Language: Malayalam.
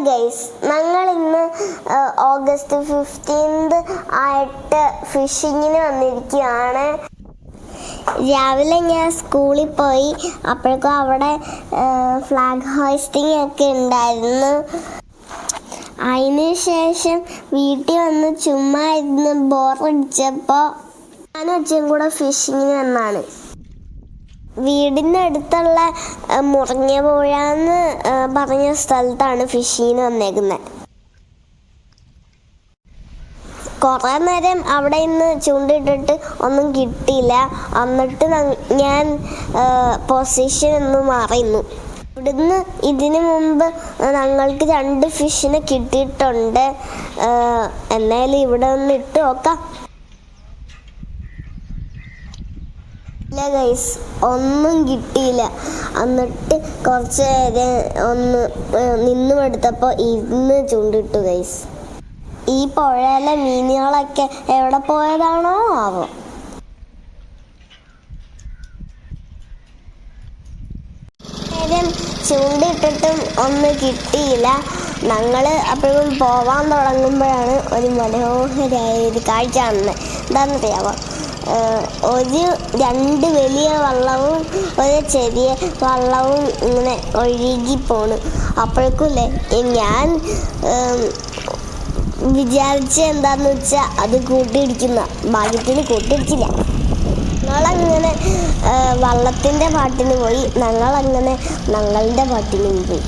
ഗൈസ്, ഞങ്ങൾ ഇന്ന് ഓഗസ്റ്റ് 15 ആയിട്ട് ഫിഷിങ്ങിന് വന്നിരിക്കുകയാണ്. രാവിലെ ഞാൻ സ്കൂളിൽ പോയി. അപ്പോഴേക്കും അവിടെ ഫ്ലാഗ് ഹോയിസ്റ്റിംഗ് ഒക്കെ ഉണ്ടായിരുന്നു. അതിന് ശേഷം വീട്ടിൽ വന്ന് ചുമ്മാ ഇരുന്ന് ബോറടിച്ചപ്പോൾ ഞാനും അച്ഛനും കൂടെ ഫിഷിങ്ങിന് വന്നാണ്. വീടിൻ്റെ അടുത്തുള്ള മുറിഞ്ഞപുഴ എന്ന് പറഞ്ഞ സ്ഥലത്താണ് ഫിഷിങ്ങിന് വന്നേക്കുന്നത്. കുറേ നേരം അവിടെ നിന്ന് ചൂണ്ടിട്ടിട്ട് ഒന്നും കിട്ടിയില്ല. എന്നിട്ട് ഞാൻ പൊസിഷൻ ഒന്ന് മാറിയിരുന്നു. ഇവിടുന്ന് ഇതിനു മുമ്പ് ഞങ്ങൾക്ക് 2 ഫിഷിനെ കിട്ടിയിട്ടുണ്ട്. എന്നാലും ഇവിടെ ഒന്ന് ഇട്ട് നോക്കാം. ഇല്ല ഗൈസ്, ഒന്നും കിട്ടിയില്ല. എന്നിട്ട് കുറച്ച് നേരം ഒന്ന് നിന്നുമെടുത്തപ്പോൾ ഇരുന്ന് ചൂണ്ടിട്ടു ഗൈസ്. ഈ പുഴയിലെ മീനുകളൊക്കെ എവിടെ പോയതാണോ ആവോ. നേരം ചൂണ്ടിട്ടിട്ടും ഒന്നും കിട്ടിയില്ല. ഞങ്ങൾ അപ്പോഴും പോവാൻ തുടങ്ങുമ്പോഴാണ് ഒരു മനോഹരമായ ഒരു കാഴ്ച കാണുന്നത്. എന്താണെന്നറിയാമോ? 2 വലിയ വള്ളവും ഒരു ചെറിയ വള്ളവും ഇങ്ങനെ ഒഴുകി പോണു. അപ്പോഴേക്കുമല്ലേ ഞാൻ വിചാരിച്ച എന്താന്ന് വെച്ചാൽ അത് കൂട്ടിയിടിക്കുന്ന ഭാഗ്യത്തിന് കൂട്ടിയിടിച്ചില്ല. ഞങ്ങളങ്ങനെ വള്ളത്തിൻ്റെ പാട്ടിന് പോയി. ഞങ്ങളങ്ങനെ ഞങ്ങളുടെ പാട്ടിനും പോയി.